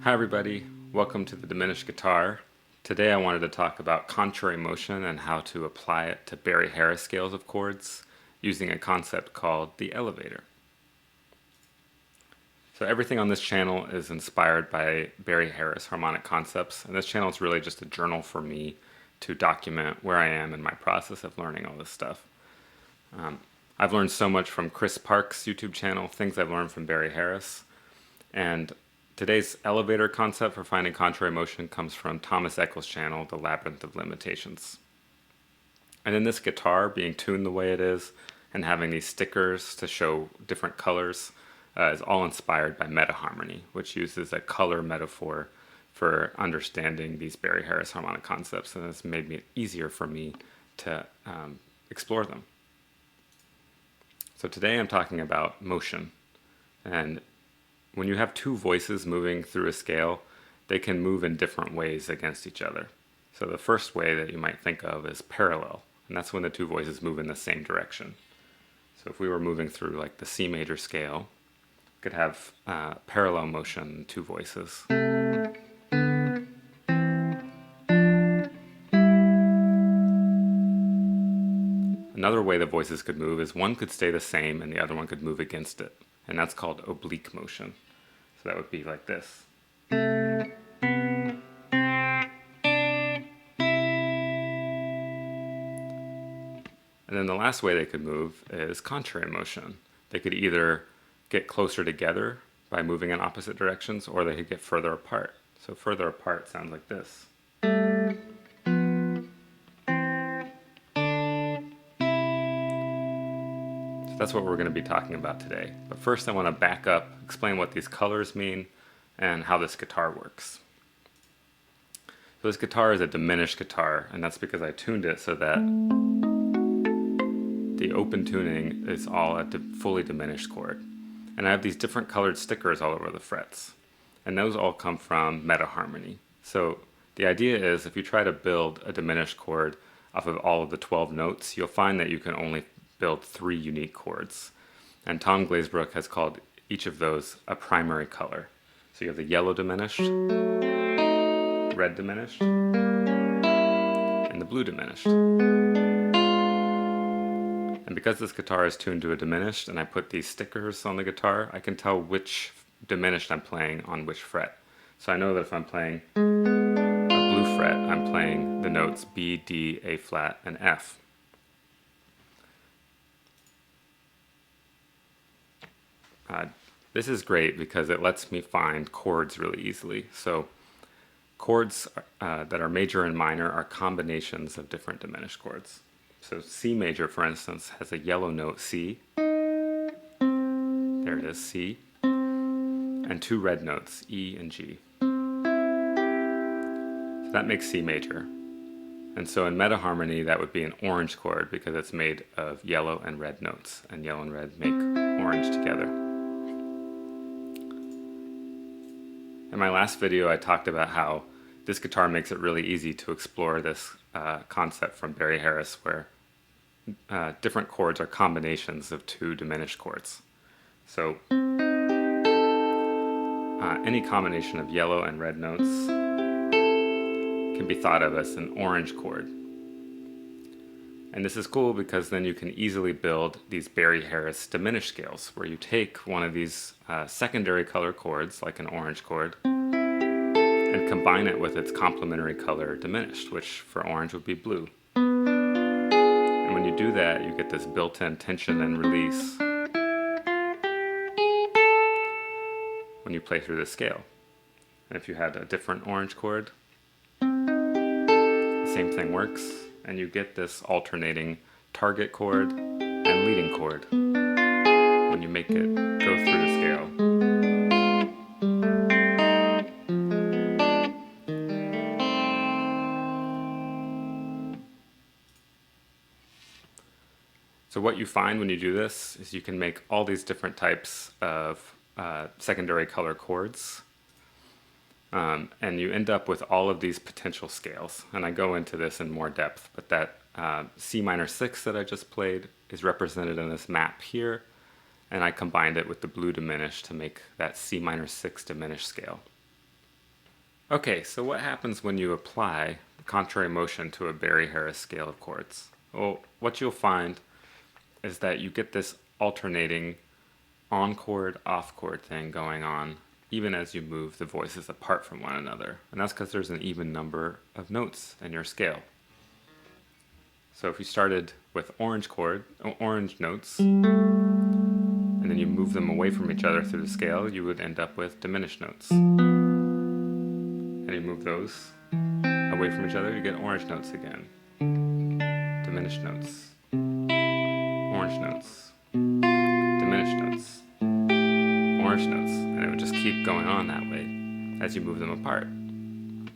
Hi everybody, welcome to the Diminished guitar. Today I wanted to talk about contrary motion and how to apply it to Barry Harris scales of chords using a concept called the elevator. So everything on this channel is inspired by Barry Harris harmonic concepts, and this channel is really just a journal for me to document where I am in my process of learning all this stuff. I've learned so much from Chris Park's YouTube channel, things I've learned from Barry Harris, and today's elevator concept for finding contrary motion comes from Thomas Eccles' channel, The Labyrinth of Limitations. And in this guitar being tuned the way it is and having these stickers to show different colors is all inspired by metaharmony, which uses a color metaphor for understanding these Barry Harris harmonic concepts, and it's made it easier for me to explore them. So today I'm talking about motion, and when you have two voices moving through a scale, they can move in different ways against each other. So the first way that you might think of is parallel, and that's when the two voices move in the same direction. So if we were moving through like the C major scale, we could have parallel motion, two voices. Another way the voices could move is one could stay the same and the other one could move against it, and that's called oblique motion. So that would be like this. And then the last way they could move is contrary motion. They could either get closer together by moving in opposite directions, or they could get further apart. So further apart sounds like this. That's what we're going to be talking about today. But first I want to back up, explain what these colors mean, and how this guitar works. So this guitar is a diminished guitar, and that's because I tuned it so that the open tuning is all at the fully diminished chord. And I have these different colored stickers all over the frets. And those all come from metaharmony. So the idea is if you try to build a diminished chord off of all of the 12 notes, you'll find that you can only build 3 unique chords. And Tom Glazebrook has called each of those a primary color. So you have the yellow diminished, red diminished, and the blue diminished. And because this guitar is tuned to a diminished and I put these stickers on the guitar, I can tell which diminished I'm playing on which fret. So I know that if I'm playing a blue fret, I'm playing the notes B, D, A flat, and F. This is great because it lets me find chords really easily. So chords that are major and minor are combinations of different diminished chords. So C major, for instance, has a yellow note C. There it is, C. And 2 red notes, E and G. So that makes C major. And so in metaharmony, that would be an orange chord because it's made of yellow and red notes, and yellow and red make orange together. In my last video, I talked about how this guitar makes it really easy to explore this concept from Barry Harris, where different chords are combinations of 2 diminished chords. So any combination of yellow and red notes can be thought of as an orange chord. And this is cool because then you can easily build these Barry Harris diminished scales, where you take one of these secondary color chords, like an orange chord, and combine it with its complementary color diminished, which for orange would be blue. And when you do that, you get this built-in tension and release when you play through the scale. And if you had a different orange chord, the same thing works, and you get this alternating target chord and leading chord when you make it go through the scale. So what you find when you do this is you can make all these different types of secondary color chords, and you end up with all of these potential scales. And I go into this in more depth, but that C minor 6 that I just played is represented in this map here, and I combined it with the blue diminished to make that C minor 6 diminished scale. Okay, so what happens when you apply contrary motion to a Barry-Harris scale of chords? Well, what you'll find is that you get this alternating on chord, off chord thing going on, even as you move the voices apart from one another. And that's because there's an even number of notes in your scale. So if you started with orange notes, and then you move them away from each other through the scale, you would end up with diminished notes. And you move those away from each other, you get orange notes again. Diminished notes. Orange notes. Diminished notes. Orange notes. And it would just keep going on that way as you move them apart. And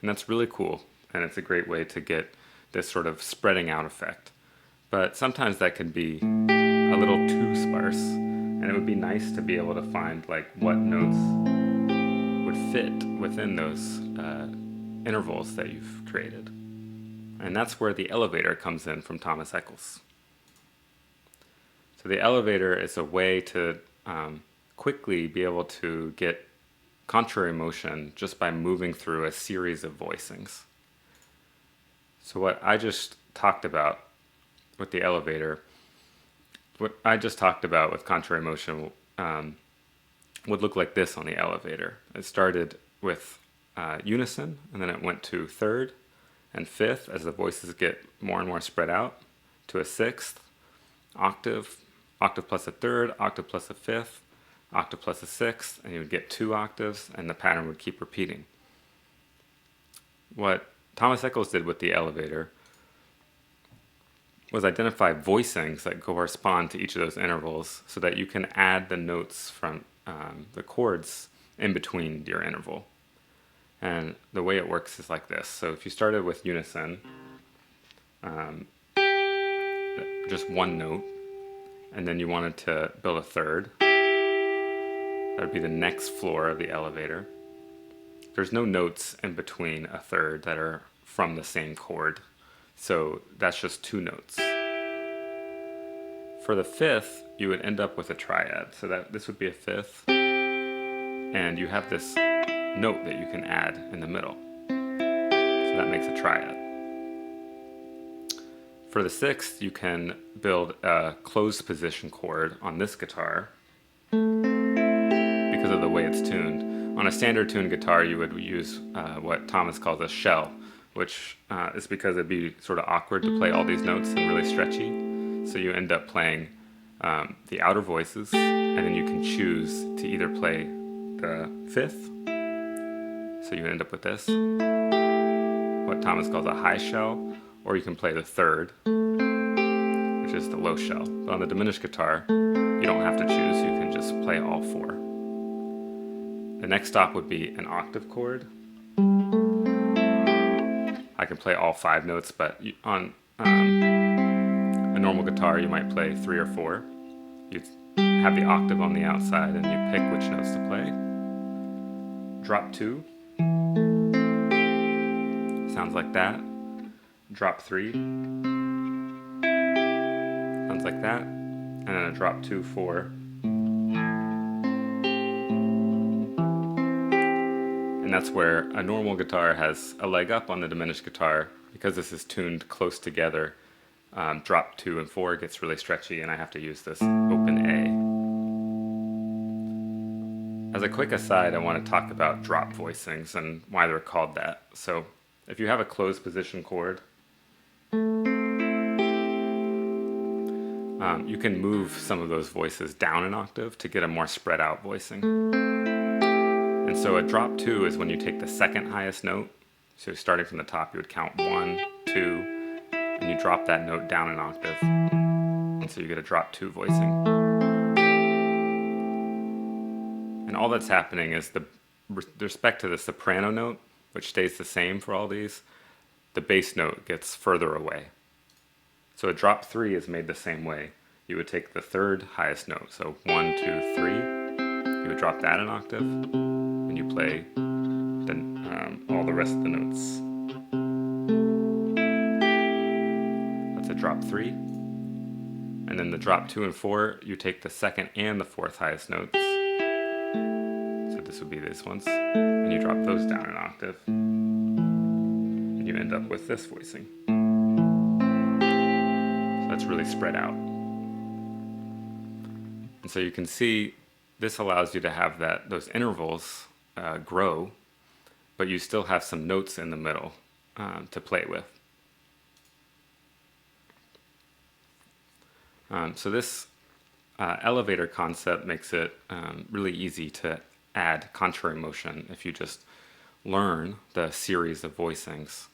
that's really cool. And it's a great way to get this sort of spreading out effect. But sometimes that can be a little too sparse. And it would be nice to be able to find like what notes would fit within those intervals that you've created. And that's where the elevator comes in from Thomas Eccles. So the elevator is a way to quickly be able to get contrary motion just by moving through a series of voicings. So what I just talked about with the elevator, what I just talked about with contrary motion would look like this on the elevator. It started with unison, and then it went to third and fifth as the voices get more and more spread out, to a sixth, octave plus a third, octave plus a fifth, octave plus a sixth, and you would get 2 octaves, and the pattern would keep repeating. What Thomas Eccles did with the elevator was identify voicings that correspond to each of those intervals so that you can add the notes from the chords in between your interval. And the way it works is like this. So if you started with unison, just one note, and then you wanted to build a third, that would be the next floor of the elevator. There's no notes in between a third that are from the same chord, so that's just 2 notes. For the fifth, you would end up with a triad, so that this would be a fifth, and you have this note that you can add in the middle, so that makes a triad. For the sixth, you can build a closed position chord on this guitar because of the way it's tuned. On a standard tuned guitar, you would use what Thomas calls a shell, which is because it'd be sort of awkward to play all these notes and really stretchy. So you end up playing the outer voices, and then you can choose to either play the fifth, so you end up with this, what Thomas calls a high shell, or you can play the third, which is the low shell. But on the diminished guitar, you don't have to choose, you can just play all 4. The next stop would be an octave chord. I can play all 5 notes, but on a normal guitar you might play 3 or 4. You'd have the octave on the outside and you pick which notes to play. Drop 2. Sounds like that. Drop 3. Sounds like that. And then a drop 2, 4. And that's where a normal guitar has a leg up on the diminished guitar. Because this is tuned close together, drop 2 and 4 gets really stretchy, and I have to use this open A. As a quick aside, I want to talk about drop voicings and why they're called that. So if you have a closed position chord, you can move some of those voices down an octave to get a more spread out voicing. And so a drop 2 is when you take the second highest note. So starting from the top, you would count 1, 2, and you drop that note down an octave. And so you get a drop 2 voicing. And all that's happening is, with respect to the soprano note, which stays the same for all these, the bass note gets further away. So a drop 3 is made the same way. You would take the third highest note, so 1, 2, 3. You would drop that an octave, and you play all the rest of the notes. That's a drop 3. And then the drop 2 and 4, you take the second and the fourth highest notes. So this would be these ones, and you drop those down an octave, and you end up with this voicing. So that's really spread out. And so you can see this allows you to have those intervals grow, but you still have some notes in the middle to play with. So this elevator concept makes it really easy to add contrary motion if you just learn the series of voicings.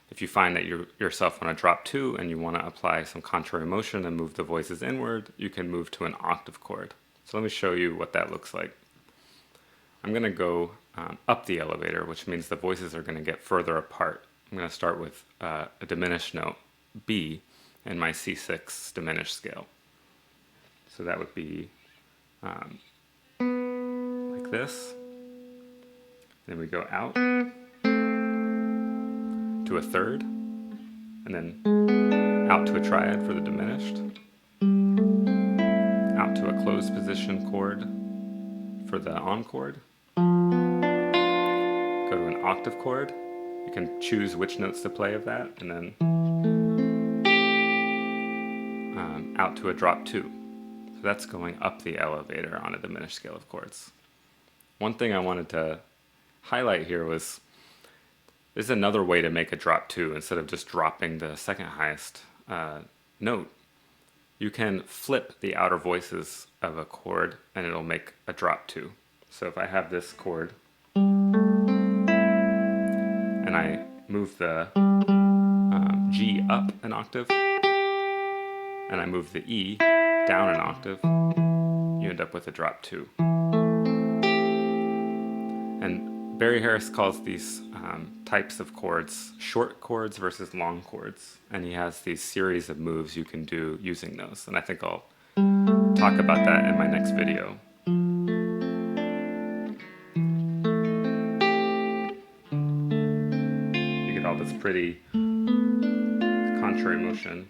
If you find that you yourself want to drop 2 and you want to apply some contrary motion and move the voices inward, you can move to an octave chord. So let me show you what that looks like. I'm going to go up the elevator, which means the voices are going to get further apart. I'm going to start with a diminished note, B, in my C6 diminished scale. So that would be like this. Then we go out to a third, and then out to a triad for the diminished, out to a closed position chord for the on chord, go to an octave chord. You can choose which notes to play of that, and then out to a drop 2. So that's going up the elevator on a diminished scale of chords. One thing I wanted to highlight here was there's another way to make a drop 2 instead of just dropping the second highest note. You can flip the outer voices of a chord and it'll make a drop 2. So if I have this chord and I move the G up an octave and I move the E down an octave, you end up with a drop 2. And Barry Harris calls these types of chords short chords versus long chords, and he has these series of moves you can do using those, and I think I'll talk about that in my next video. You get all this pretty contrary motion.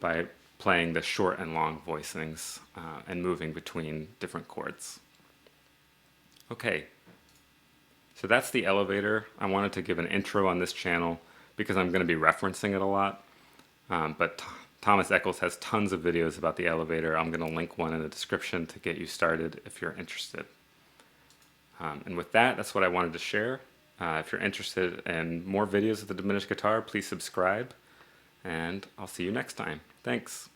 By playing the short and long voicings and moving between different chords. Okay, so that's the elevator. I wanted to give an intro on this channel because I'm going to be referencing it a lot, but Thomas Eccles has tons of videos about the elevator. I'm going to link one in the description to get you started if you're interested. And with that, that's what I wanted to share. If you're interested in more videos of the diminished guitar, please subscribe, and I'll see you next time. Thanks.